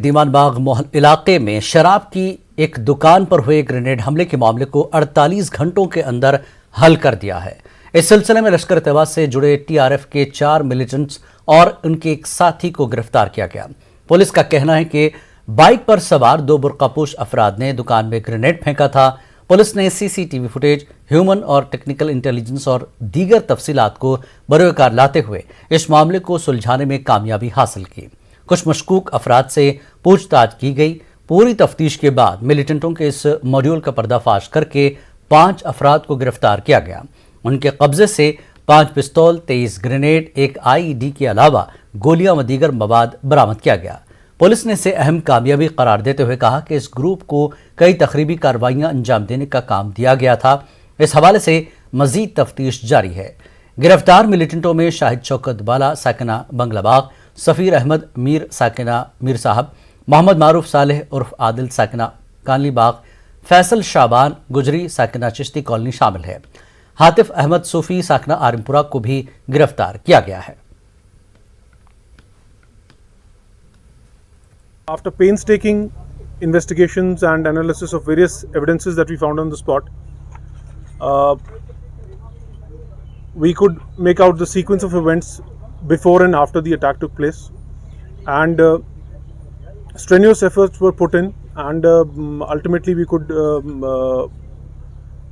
दीवान बाग इलाके में शराब की एक दुकान पर हुए ग्रेनेड हमले के मामले को 48 घंटों के अंदर हल कर दिया है। इस सिलसिले में लश्कर तैयबा से जुड़े टीआरएफ के 4 मिलिटेंट्स और उनके एक साथी को गिरफ्तार किया गया। पुलिस का कहना है कि बाइक पर सवार 2 बुर्कापोश अफराद ने दुकान में ग्रेनेड फेंका था। पुलिस ने सीसीटीवी फुटेज, ह्यूमन और टेक्निकल इंटेलिजेंस और दीगर तफसीलात को बरोकार लाते हुए इस मामले को सुलझाने में कामयाबी हासिल की। कुछ मशकूक अफराद से पूछताछ की गई। पूरी तफ्तीश के बाद मिलिटेंटों के इस मॉड्यूल का पर्दाफाश करके 5 अफराद को गिरफ्तार किया गया। उनके कब्जे से 5 पिस्तौल, 23 ग्रेनेड, एक आईईडी के अलावा गोलियां व दीगर मवाद बरामद किया गया। पुलिस ने इसे अहम कामयाबी करार देते हुए कहा कि इस ग्रुप को कई तखरीबी कार्रवाइयां अंजाम देने का काम दिया गया था। इस हवाले से मजीद तफ्तीश जारी है। गिरफ्तार मिलिटेंटों में शाहिद शौकत बाला साकिना बंगलाबाग, सफ़ीर अहमद मीर साकिना मीर साहब, मोहम्मद मारूफ सालेह उर्फ आदिल साकिना कानली बाग, फैसल शाबान गुजरी साकिना चिश्ती कॉलोनी शामिल है। हातिफ अहमद सूफी साकिना आरिमपुरा को भी गिरफ्तार किया गया है। After painstaking investigations and analysis of various evidences that we found on the spot, we could make out the sequence of events before and after the attack took place, and strenuous efforts were put in, and ultimately we could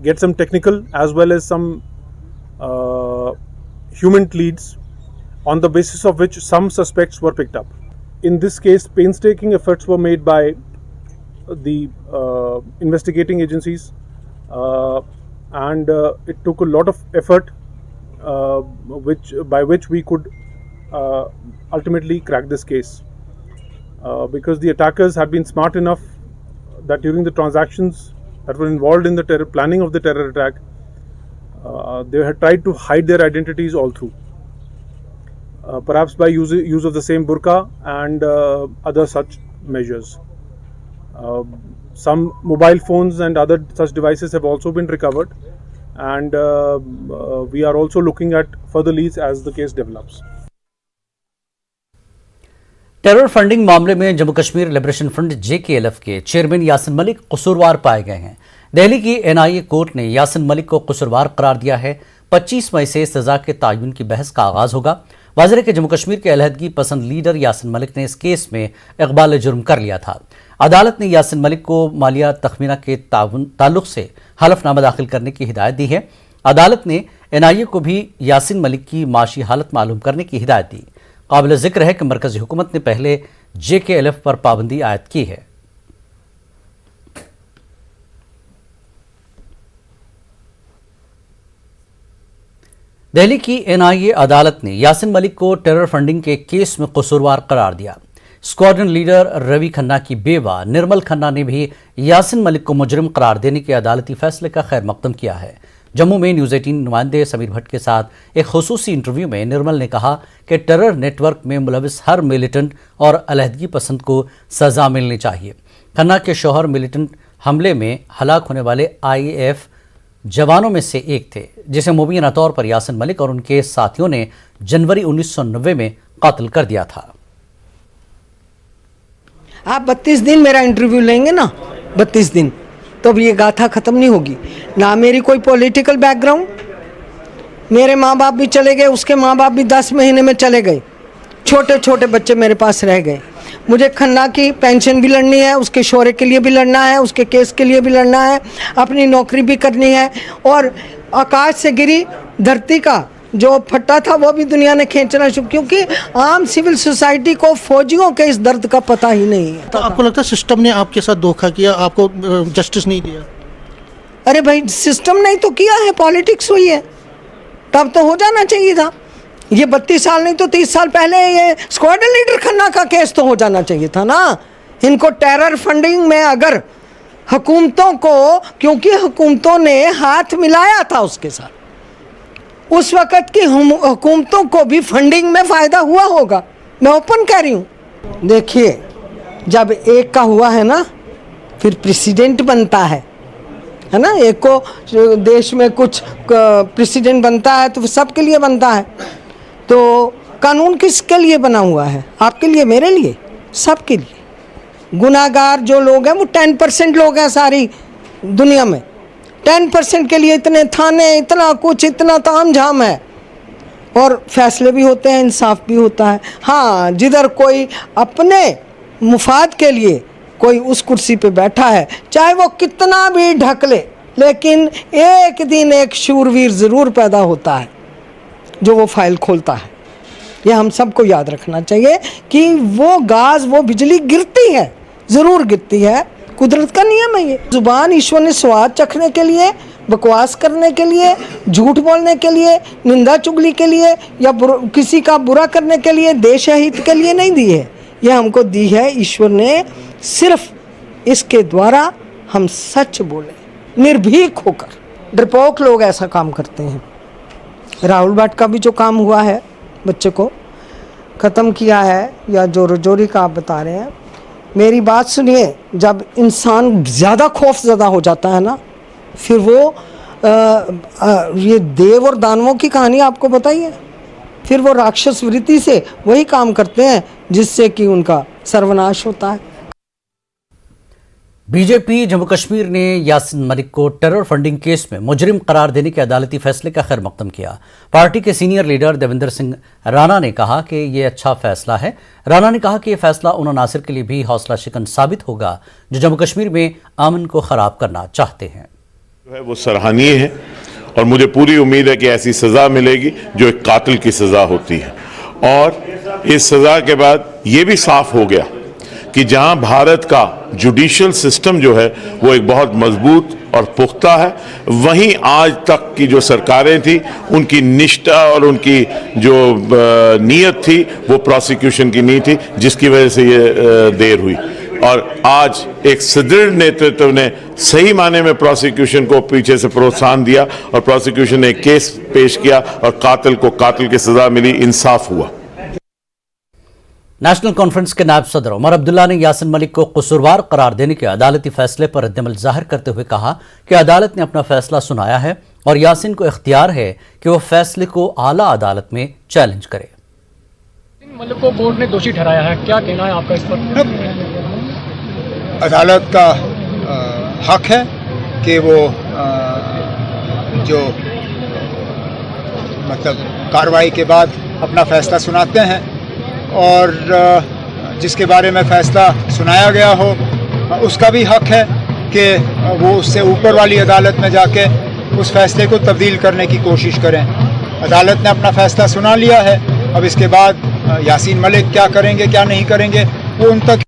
get some technical as well as some human leads, on the basis of which some suspects were picked up. In this case, painstaking efforts were made by the investigating agencies, and it took a lot of effort by which we could ultimately crack this case, because the attackers had been smart enough that during the transactions that were involved in the planning of the terror attack, they had tried to hide their identities all through. Perhaps by use of the same burqa and other such measures. Some mobile phones and other such devices have also been recovered, and we are also looking at further leads as the case develops. Terror funding मामले में Jammu Kashmir liberation front JKLF के chairman Yasin Malik कसूरवार पाए गए हैं। दिल्ली की NIA court ने यासिन मलिक को कसूरवार करार दिया है। 25 मई से सजा के तायुन की बहस का आगाज होगा। वाज़ेह के जम्मू कश्मीर के अलहदगी पसंद लीडर यासिन मलिक ने इस केस में इक़बाल जुर्म कर लिया था। अदालत ने यासिन मलिक को मालिया तखमीना के ताल्लुक से हलफनामा दाखिल करने की हिदायत दी है। अदालत ने NIA को भी यासिन मलिक की माशी हालत मालूम करने की हिदायत दी। काबिल जिक्र है कि मरकजी हुकूमत ने पहले JKLF पर पाबंदी आयद की है। दिल्ली की NIA अदालत ने यासिन मलिक को टेरर फंडिंग के केस में कसूरवार करार दिया। स्क्वाड्रन लीडर रवि खन्ना की बेवा निर्मल खन्ना ने भी यासिन मलिक को मुजरिम करार देने के अदालती फैसले का खैर मकदम किया है। जम्मू में न्यूज़ 18 नुमाइंदे समीर भट्ट के साथ एक खुसूसी इंटरव्यू में निर्मल ने कहा कि टेरर नेटवर्क में मुलविस हर मिलिटेंट और अलहदगी पसंद को सजा मिलनी चाहिए। खन्ना के शौहर मिलिटेंट हमले में हलाक होने वाले IAF जवानों में से एक थे, जिसे मुबीना तौर पर यासिन मलिक और उनके साथियों ने जनवरी 1990 में कत्ल कर दिया था। आप 32 दिन मेरा इंटरव्यू लेंगे ना, 32 दिन, तो अब ये गाथा ख़त्म नहीं होगी। ना मेरी कोई पॉलिटिकल बैकग्राउंड, मेरे माँ बाप भी चले गए, उसके माँ बाप भी 10 महीने में चले गए, छोटे छोटे बच्चे मेरे पास रह गए। मुझे खन्ना की पेंशन भी लड़नी है, उसके शौहरे के लिए भी लड़ना है, उसके केस के लिए भी लड़ना है, अपनी नौकरी भी करनी है, और आकाश से गिरी धरती का जो फट्टा था वो भी दुनिया ने खींचना शुरू, क्योंकि आम सिविल सोसाइटी को फौजियों के इस दर्द का पता ही नहीं है। तो आपको लगता है सिस्टम ने आपके साथ धोखा किया, आपको जस्टिस नहीं दिया? अरे भाई, सिस्टम नहीं तो किया है, पॉलिटिक्स हुई है, तब तो हो जाना चाहिए था। ये 32 साल नहीं तो 30 साल पहले ये स्क्वाड्रन लीडर खन्ना का केस तो हो जाना चाहिए था ना। इनको टेरर फंडिंग में अगर हुकूमतों को, क्योंकि हुकूमतों ने हाथ मिलाया था उसके साथ, उस वक़्त की हुकूमतों को भी फंडिंग में फ़ायदा हुआ होगा। मैं ओपन कह रही हूँ। देखिए, जब एक का हुआ है ना, फिर प्रेसिडेंट बनता है ना। एक को देश में कुछ प्रेसिडेंट बनता है तो सबके लिए बनता है। तो कानून किसके लिए बना हुआ है? आपके लिए, मेरे लिए, सबके लिए। गुनाहगार जो लोग हैं वो 10% लोग हैं सारी दुनिया में। 10% के लिए इतने थाने, इतना कुछ, इतना तामझाम है, और फैसले भी होते हैं, इंसाफ भी होता है। हाँ, जिधर कोई अपने मुफाद के लिए कोई उस कुर्सी पे बैठा है, चाहे वो कितना भी ढक ले, लेकिन एक दिन एक शूरवीर ज़रूर पैदा होता है जो वो फाइल खोलता है। ये हम सबको याद रखना चाहिए कि वो गाज, वो बिजली गिरती है, ज़रूर गिरती है, कुदरत का नियम है ये। ज़ुबान ईश्वर ने स्वाद चखने के लिए, बकवास करने के लिए, झूठ बोलने के लिए, निंदा चुगली के लिए, या किसी का बुरा करने के लिए, देश हित के लिए नहीं दी है। ये हमको दी है ईश्वर ने, सिर्फ इसके द्वारा हम सच बोले, निर्भीक होकर। डरपोक लोग ऐसा काम करते हैं। राहुल भट्ट का भी जो काम हुआ है, बच्चे को ख़त्म किया है, या जो रजौरी का आप बता रहे हैं, मेरी बात सुनिए, जब इंसान ज़्यादा खौफज़दा हो जाता है ना, फिर वो ये देव और दानवों की कहानी आपको बताइए, फिर वो राक्षस वृत्ति से वही काम करते हैं जिससे कि उनका सर्वनाश होता है। बीजेपी जम्मू कश्मीर ने यासिन मलिक को टेरर फंडिंग केस में मुजरिम करार देने के अदालती फैसले का खैर मकदम किया। पार्टी के सीनियर लीडर देवेंद्र सिंह राणा ने कहा कि यह अच्छा फैसला है। राणा ने कहा कि यह फैसला उन अनासिर के लिए भी हौसला शिकन साबित होगा जो जम्मू कश्मीर में अमन को खराब करना चाहते हैं। वो सराहनीय है और मुझे पूरी उम्मीद है कि ऐसी सजा मिलेगी जो एक कातिल की सजा होती है। और इस सजा के बाद ये भी साफ हो गया कि जहां भारत का जुडिशियल सिस्टम जो है वो एक बहुत मजबूत और पुख्ता है, वहीं आज तक की जो सरकारें थी उनकी निष्ठा और उनकी जो नीयत थी वो प्रोसिक्यूशन की नहीं थी, जिसकी वजह से ये देर हुई। और आज एक सुदृढ़ नेतृत्व ने सही माने में प्रोसिक्यूशन को पीछे से प्रोत्साहन दिया और प्रोसिक्यूशन ने एक केस पेश किया और कातिल को कातिल की सजा मिली, इंसाफ हुआ। नेशनल कॉन्फ्रेंस के नायब सदर उमर अब्दुल्ला ने यासिन मलिक को कसूरवार करार देने के अदालती फैसले पर रद्दअमल जाहिर करते हुए कहा कि अदालत ने अपना फैसला सुनाया है और यासिन को इख्तियार है कि वो फैसले को आला अदालत में चैलेंज करे। मलिक को कोर्ट ने दोषी ठहराया है, क्या कहना है आपका इस पर? अदालत का हक है कि वो जो मतलब कार्रवाई के बाद अपना फैसला सुनाते हैं, और जिसके बारे में फैसला सुनाया गया हो उसका भी हक है कि वो उससे ऊपर वाली अदालत में जाके उस फैसले को तब्दील करने की कोशिश करें। अदालत ने अपना फैसला सुना लिया है, अब इसके बाद यासीन मलिक क्या करेंगे क्या नहीं करेंगे वो उन तक।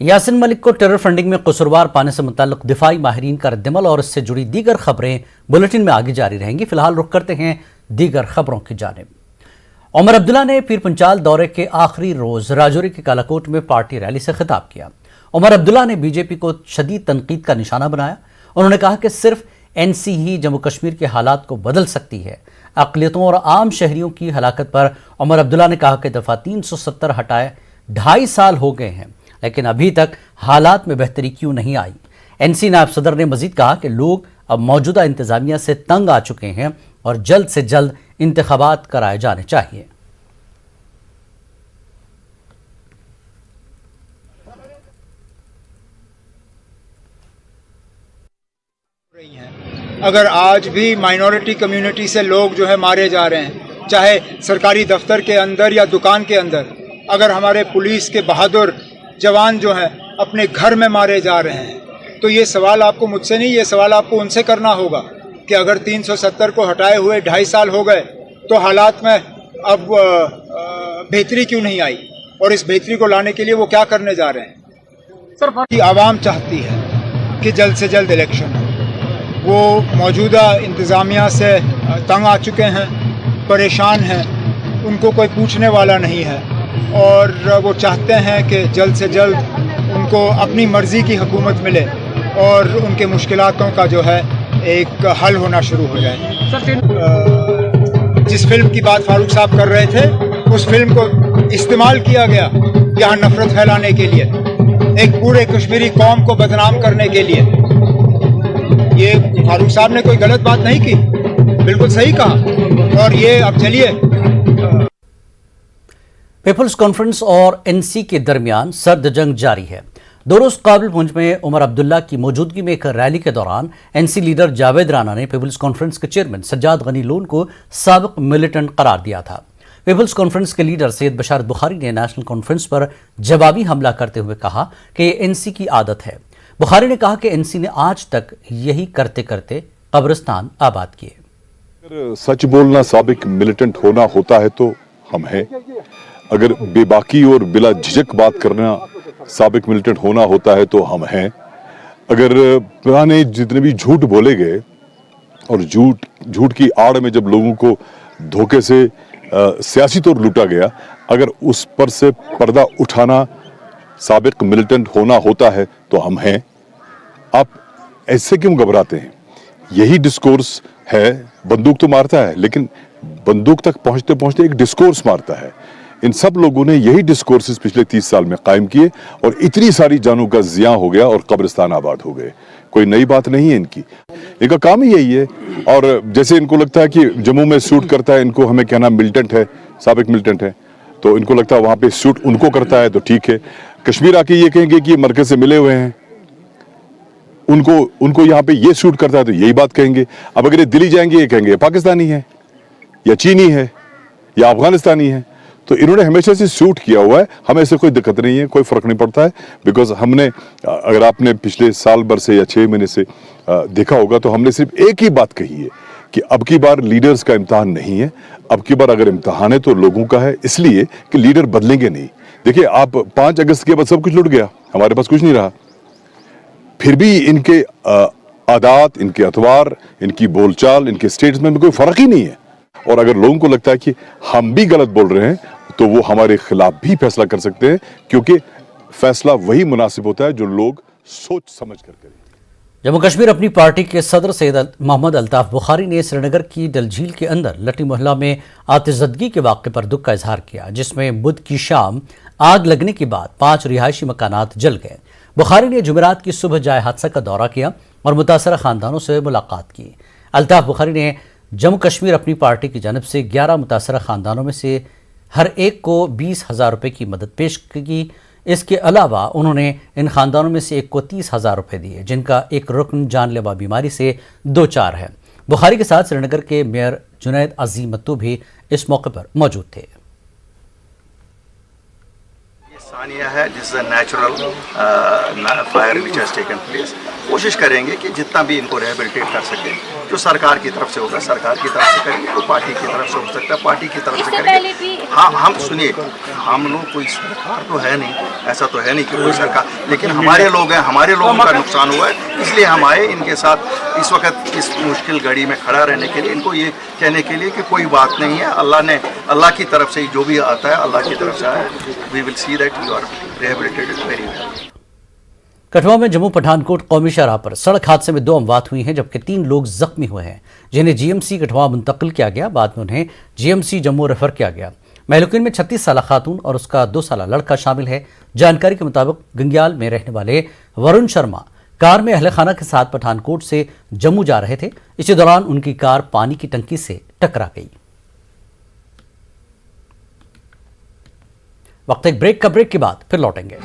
यासिन मलिक को टेरर फंडिंग में कसूरवार पाने से मुताल्लिक दिफाई माहिरीन का रद्दअमल और इससे जुड़ी दीगर खबरें बुलेटिन में आगे जारी रहेंगी। फिलहाल रुख करते हैं दीगर खबरों की जानिब। उमर अब्दुल्ला ने पीर पंचाल दौरे के आखिरी रोज राजौरी के कालाकोट में पार्टी रैली से खिताब किया। उमर अब्दुल्ला ने बीजेपी को शदीद तनकीद का निशाना बनाया। उन्होंने कहा कि सिर्फ एनसी ही जम्मू कश्मीर के हालात को बदल सकती है। अक़लियतों और आम शहरियों की हलाकत पर उमर अब्दुल्ला ने कहा कि दफ़ा 370 हटाए 2.5 साल हो गए हैं, लेकिन अभी तक हालात में बेहतरी क्यों नहीं आई। एनसी नायब सदर ने मजीद कहा कि लोग अब मौजूदा इंतजामिया से तंग आ चुके हैं और जल्द से जल्द इंतखाबात कराए जाने चाहिए। अगर आज भी माइनॉरिटी कम्युनिटी से लोग जो है मारे जा रहे हैं, चाहे सरकारी दफ्तर के अंदर या दुकान के अंदर, अगर हमारे पुलिस के बहादुर जवान जो हैं अपने घर में मारे जा रहे हैं, तो ये सवाल आपको मुझसे नहीं, ये सवाल आपको उनसे करना होगा कि अगर 370 को हटाए हुए 2.5 साल हो गए तो हालात में अब बेहतरी क्यों नहीं आई, और इस बेहतरी को लाने के लिए वो क्या करने जा रहे हैं। सर, आवाम चाहती है कि जल्द से जल्द इलेक्शन हो। वो मौजूदा इंतज़ामिया से तंग आ चुके हैं, परेशान हैं, उनको कोई पूछने वाला नहीं है, और वो चाहते हैं कि जल्द से जल्द उनको अपनी मर्ज़ी की हुकूमत मिले और उनके मुश्किलातों का जो है एक हल होना शुरू हो जाए। जिस फिल्म की बात फारूक साहब कर रहे थे, उस फिल्म को इस्तेमाल किया गया यहाँ नफरत फैलाने के लिए, एक पूरे कश्मीरी कौम को बदनाम करने के लिए। ये फारूक साहब ने कोई गलत बात नहीं की, बिल्कुल सही कहा। और ये अब चलिए, पीपल्स कॉन्फ्रेंस और एनसी के दरमियान सर्द जंग जारी है। दो रोज काबुल में उमर अब्दुल्ला की मौजूदगी में एक रैली के दौरान एनसी लीडर जावेद राना ने पीपल्स कॉन्फ्रेंस के चेयरमैन सज्जाद गनी लोन को साबिक मिलिटेंट करार दिया था। पीपल्स कॉन्फ्रेंस के लीडर सैयद बशारत बुखारी ने नेशनल कॉन्फ्रेंस पर जवाबी हमला करते हुए कहा कि ये एनसी की आदत है। बुखारी ने कहा कि एनसी ने आज तक यही करते करते कब्रिस्तान आबाद किए। अगर सच बोलना साबिक मिलिटेंट होना होता है तो हम हैं। अगर बेबाकी और बिला झिझक बात करना साबिक मिलिटेंट होना होता है तो हम हैं। अगर पुराने जितने भी झूठ बोले गए और झूठ की आड़ में जब लोगों को धोखे से सियासी तौर लूटा गया, अगर उस पर से पर्दा उठाना साबिक मिलिटेंट होना होता है तो हम हैं। आप ऐसे क्यों घबराते हैं? यही डिस्कोर्स है। बंदूक तो मारता है, लेकिन बंदूक तक पहुंचते पहुंचते एक डिस्कोर्स मारता है। इन सब लोगों ने यही डिस्कोर्सेस पिछले 30 साल में कायम किए और इतनी सारी जानों का जिया हो गया और कब्रिस्तान आबाद हो गए। कोई नई बात नहीं है इनकी, इनका काम ही यही है। और जैसे इनको लगता है कि जम्मू में सूट करता है, इनको हमें कहना मिलिटेंट है, साबिक मिलिटेंट है, तो इनको लगता है वहां पे सूट उनको करता है तो ठीक है। कश्मीर आके ये कहेंगे कि मरकज से मिले हुए हैं, उनको यहाँ पे ये सूट करता है तो यही बात कहेंगे। अब अगर ये दिल्ली जाएंगे ये कहेंगे पाकिस्तानी है या चीनी है या अफगानिस्तानी है। तो इन्होंने हमेशा से सूट किया हुआ है। हमें ऐसे कोई दिक्कत नहीं है, कोई फर्क नहीं पड़ता है। बिकॉज हमने, अगर आपने पिछले साल भर से या 6 महीने से देखा होगा तो हमने सिर्फ एक ही बात कही है कि अब की बार लीडर्स का इम्तहान नहीं है। अब की बार अगर इम्तहान है तो लोगों का है, इसलिए कि लीडर बदलेंगे नहीं। देखिए, आप 5 अगस्त के बाद सब कुछ लुट गया, हमारे पास कुछ नहीं रहा। फिर भी इनके आदात, इनके अतवार, इनकी बोलचाल, इनके स्टेटमेंट में कोई फर्क ही नहीं है। और अगर लोगों को लगता है कि हम भी गलत बोल रहे हैं तो वो हमारे खिलाफ भी फैसला कर सकते हैं, क्योंकि फैसला वही मुनासिब होता है जो लोग सोच समझ कर करें। जम्मू कश्मीर अपनी पार्टी के सदर सैयद मोहम्मद अल्ताफ बुखारी ने श्रीनगर की डल झील के अंदर लटी मोहल्ला में आतिशज़दगी के वाक़े पर दुख का इजहार किया, जिसमें बुध की शाम आग लगने के बाद 5 रिहायशी मकानात जल गए। बुखारी ने जुमेरात की सुबह जाए हादसा का दौरा किया और मुतासरा खानदानों से मुलाकात की। अल्ताफ बुखारी ने जम्मू कश्मीर अपनी पार्टी की जानब से 11 मुतासरा खानदानों में से हर एक को 20,000 रुपये की मदद पेश की। इसके अलावा उन्होंने इन खानदानों में से एक को 30,000 रुपये दिए, जिनका एक रुकन जानलेवा बीमारी से 2-4 है। बुखारी के साथ श्रीनगर के मेयर जुनैद अजीम मत्तू भी इस मौके पर मौजूद थे। सानिया है, जिस natural fire which has taken place. कोशिश करेंगे कि जितना भी इनको रिहेबिलिटेट कर सकें, जो सरकार की तरफ से होगा सरकार की तरफ से करेंगे, तो पार्टी की तरफ से हो सकता है पार्टी की तरफ से करेंगे। हाँ, हम सुनिए, हम लोग कोई सरकार तो है नहीं, ऐसा तो है नहीं कि कोई सरकार, लेकिन हमारे लोग हैं, हमारे लोगों का नुकसान हुआ है, इसलिए हम आए इनके साथ इस वक्त इस मुश्किल घड़ी में खड़ा रहने के लिए, इनको ये कहने के लिए कि कोई बात नहीं है, अल्लाह की तरफ से जो भी आता है अल्लाह की तरफ से आया। We will see that you are rehabilitated very well. Kathua में जम्मू पठानकोट कौमी शाहराह पर सड़क हादसे में 2 अमवात हुई हैं, जबकि 3 लोग जख्मी हुए हैं, जिन्हें जीएमसी कठुआ मुंतकिल किया गया। बाद में उन्हें जीएमसी जम्मू रेफर किया गया। महलूकिन में 36 साल खातून और उसका 2 साल लड़का शामिल है। जानकारी के मुताबिक गंग्याल में रहने वाले वरुण शर्मा कार में अहले खाना के साथ पठानकोट से जम्मू जा रहे थे। इसी दौरान उनकी कार पानी की टंकी से टकरा गई। वक्त एक ब्रेक का, ब्रेक के बाद फिर लौटेंगे।